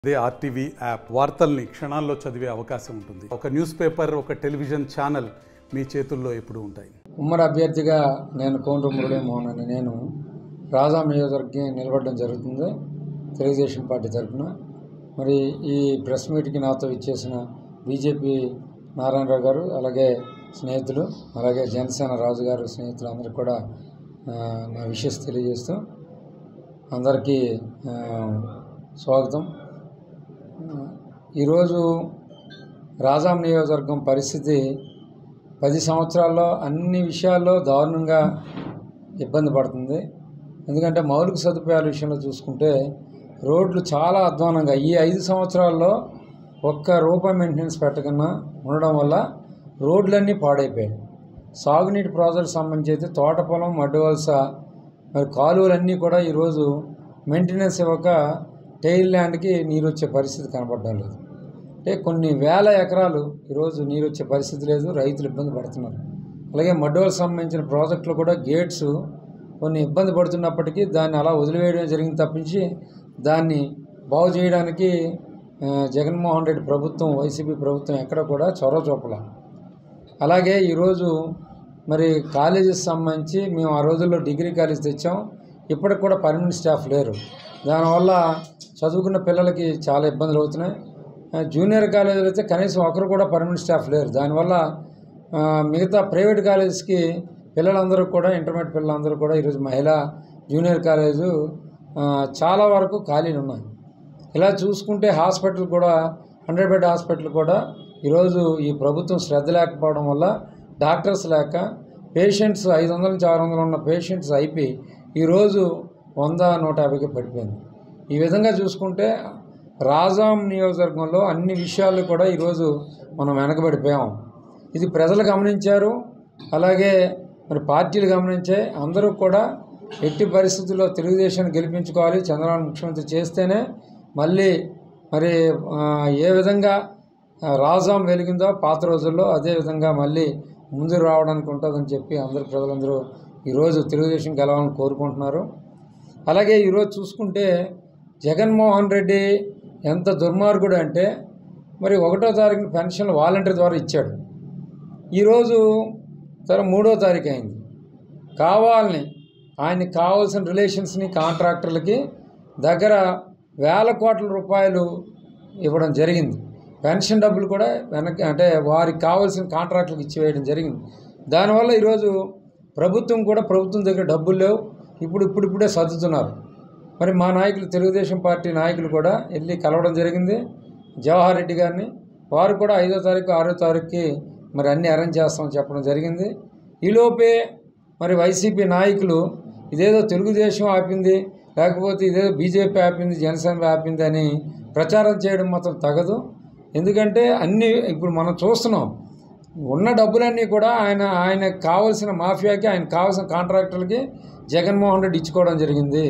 అదే RTV app వార్తల్ని క్షణాల్లో చదివే అవకాశం ఉంటుంది. ఒక న్యూస్ పేపర్, ఒక టెలివిజన్ ఛానల్ మీ చేతుల్లో ఎప్పుడూ ఉంటాయి. ఉమ్మడి అభ్యర్థిగా నేను కోనరు మురళీమోహన్ అని నేను రాజాం నియోజకవర్గం నిలబడడం జరుగుతుంది తెలుగుదేశం పార్టీ తరఫున. మరి ఈ ప్రెస్ మీట్కి నాతో ఇచ్చేసిన బీజేపీ నారాయణరావు గారు, అలాగే స్నేహితులు, అలాగే జనసేన రాజు గారు స్నేహితులు అందరికీ కూడా నా విషెస్ తెలియజేస్తూ అందరికీ స్వాగతం. ఈరోజు రాజాం నియోజకవర్గం పరిస్థితి 10 సంవత్సరాల్లో అన్ని విషయాల్లో దారుణంగా ఇబ్బంది పడుతుంది. ఎందుకంటే మౌలిక సదుపాయాల విషయంలో చూసుకుంటే రోడ్లు చాలా అధ్వానంగా ఈ 5 సంవత్సరాల్లో ఒక్క రూపాయి మెయింటెనెన్స్ పెట్టకుండా ఉండడం వల్ల రోడ్లన్నీ పాడైపోయాయి. సాగునీటి ప్రాజెక్టుకు సంబంధించి అయితే తోటపొలం, మడ్డివలస, మరి కాలువలన్నీ కూడా ఈరోజు మెయింటెనెన్స్ ఇవ్వక టెయిల్ ల్యాండ్కి నీరు వచ్చే పరిస్థితి కనపడడం లేదు. అంటే కొన్ని వేల ఎకరాలు ఈరోజు నీరు వచ్చే పరిస్థితి లేదు, రైతులు ఇబ్బంది పడుతున్నారు. అలాగే మడ్డివలస సంబంధించిన ప్రాజెక్టులు కూడా గేట్స్ కొన్ని ఇబ్బంది పడుతున్నప్పటికీ దాన్ని అలా వదిలివేయడం జరిగింది తప్పించి దాన్ని బాగు చేయడానికి జగన్మోహన్ రెడ్డి ప్రభుత్వం, వైసీపీ ప్రభుత్వం ఎక్కడ కూడా చొరవ చూపల. అలాగే ఈరోజు మరి కాలేజెస్ సంబంధించి మేము ఆ రోజుల్లో డిగ్రీ కాలేజ్ తెచ్చాం, ఇప్పటికి కూడా పర్మనెంట్ స్టాఫ్ లేరు. దానివల్ల చదువుకున్న పిల్లలకి చాలా ఇబ్బందులు అవుతున్నాయి. జూనియర్ కాలేజీలు అయితే కనీసం ఒకరు కూడా పర్మనెంట్ స్టాఫ్ లేరు. దానివల్ల మిగతా ప్రైవేట్ కాలేజెస్కి పిల్లలందరూ కూడా, ఇంటర్మీడియట్ పిల్లలందరూ కూడా ఈరోజు మహిళా జూనియర్ కాలేజు చాలా వరకు ఖాళీలు ఉన్నాయి. ఇలా చూసుకుంటే హాస్పిటల్ కూడా 100 బెడ్ హాస్పిటల్ కూడా ఈరోజు ఈ ప్రభుత్వం శ్రద్ధ లేకపోవడం వల్ల డాక్టర్స్ లేక పేషెంట్స్ 500 నుంచి 600 ఉన్న పేషెంట్స్ అయిపోయి ఈరోజు 100-150కి పడిపోయింది. ఈ విధంగా చూసుకుంటే రాజాం నియోజకవర్గంలో అన్ని విషయాలు కూడా ఈరోజు మనం వెనకబడిపోయాం. ఇది ప్రజలు గమనించారు, అలాగే మరి పార్టీలు గమనించాయి. అందరూ కూడా ఎట్టి పరిస్థితుల్లో తెలుగుదేశాన్ని గెలిపించుకోవాలి, చంద్రబాబు ముఖ్యమంత్రి చేస్తేనే మళ్ళీ మరి ఏ విధంగా రాజాం వెలిగిందో పాత రోజుల్లో అదే విధంగా మళ్ళీ ముందుకు రావడానికి ఉంటుందని చెప్పి ప్రజలందరూ ఈరోజు తెలుగుదేశం గెలవాలని కోరుకుంటున్నారు. అలాగే ఈరోజు చూసుకుంటే జగన్మోహన్ రెడ్డి ఎంత దుర్మార్గుడు అంటే మరి 1వ తారీఖున పెన్షన్లు వాలంటీర్ ద్వారా ఇచ్చాడు. ఈరోజు 3వ తారీఖు అయింది. కావాలని ఆయనకి కావాల్సిన రిలేషన్స్ని కాంట్రాక్టర్లకి దగ్గర వేల కోట్ల రూపాయలు ఇవ్వడం జరిగింది. పెన్షన్ డబ్బులు కూడా వెనక్కి అంటే వారికి కావాల్సిన కాంట్రాక్టులకు ఇచ్చివేయడం జరిగింది. దానివల్ల ఈరోజు ప్రభుత్వం దగ్గర డబ్బులు లేవు. ఇప్పుడే సర్దుతున్నారు. మరి మా నాయకులు, తెలుగుదేశం పార్టీ నాయకులు కూడా వెళ్ళి కలవడం జరిగింది జవహర్ రెడ్డి గారిని. వారు కూడా 5వ తారీఖు 6వ తారీఖుకి మరి అన్నీ అరేంజ్ చేస్తామని చెప్పడం జరిగింది. ఈలోపే మరి వైసీపీ నాయకులు ఇదేదో తెలుగుదేశం ఆపింది, లేకపోతే ఇదేదో బీజేపీ ఆపింది, జనసేన ఆపింది అని ప్రచారం చేయడం మాత్రం తగదు. ఎందుకంటే ఇప్పుడు మనం చూస్తున్నాం, ఉన్న డబ్బులన్నీ కూడా ఆయనకు కావాల్సిన మాఫియాకి, ఆయనకు కావాల్సిన కాంట్రాక్టర్లకి జగన్మోహన్ రెడ్డి ఇచ్చుకోవడం జరిగింది.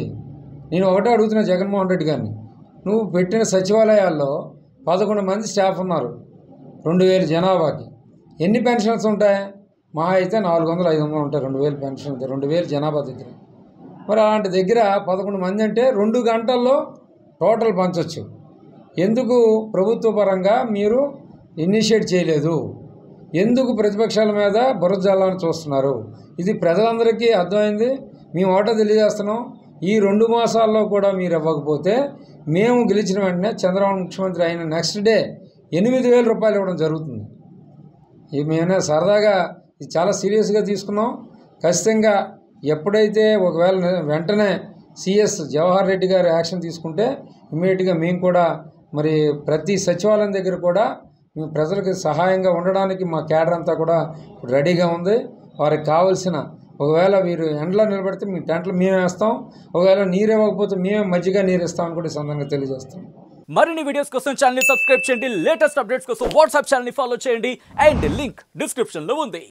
నేను ఒకటే అడుగుతున్నా జగన్మోహన్ రెడ్డి గారిని, నువ్వు పెట్టిన సచివాలయాల్లో 11 మంది స్టాఫ్ ఉన్నారు 2000 జనాభాకి. ఎన్ని పెన్షన్స్ ఉంటాయి? మహా అయితే 400-500 ఉంటాయి. 2000 పెన్షన్, 2000 జనాభా దగ్గర. మరి అలాంటి దగ్గర 11 మంది అంటే 2 గంటల్లో టోటల్ పంచవచ్చు. ఎందుకు ప్రభుత్వ పరంగా మీరు ఇనిషియేట్ చేయలేదు? ఎందుకు ప్రతిపక్షాల మీద బురద జల్లాలని చూస్తున్నారు? ఇది ప్రజలందరికీ అర్థమైంది. మేము ఒకటో తెలియజేస్తున్నాం, ఈ 2 మాసాల్లో కూడా మీరు ఇవ్వకపోతే మేము గెలిచిన వెంటనే చంద్రబాబు ముఖ్యమంత్రి అయిన నెక్స్ట్ డే 8,000 రూపాయలు ఇవ్వడం జరుగుతుంది. ఇది మేమే సరదాగా ఇది చాలా సీరియస్గా తీసుకున్నాం. ఖచ్చితంగా ఎప్పుడైతే ఒకవేళ వెంటనే సిఎస్ జవహర్ రెడ్డి గారు యాక్షన్ తీసుకుంటే ఇమ్మీడియట్గా మేము కూడా మరి ప్రతి సచివాలయం దగ్గర కూడా మేము ప్రజలకు సహాయంగా ఉండడానికి మా క్యాడర్ అంతా కూడా రెడీగా ఉంది. వారికి కావాల్సిన, ఒకవేళ మీరు ఎండలో నిలబడితే మీ టెంట్లు మేమే వేస్తాం, ఒకవేళ నీరు ఇవ్వకపోతే మేమే మజ్జిగ నీరు ఇస్తామని కూడా ఈ సందర్భంగా తెలియజేస్తాం. మరిన్ని వీడియోస్ కోసం ఛానల్ ని సబ్స్క్రైబ్ చేయండి, లేటెస్ట్ అప్డేట్స్ కోసం వాట్సాప్ ఛానల్ ని ఫాలో చేయండి అండ్ లింక్ డిస్క్రిప్షన్ లో ఉంది.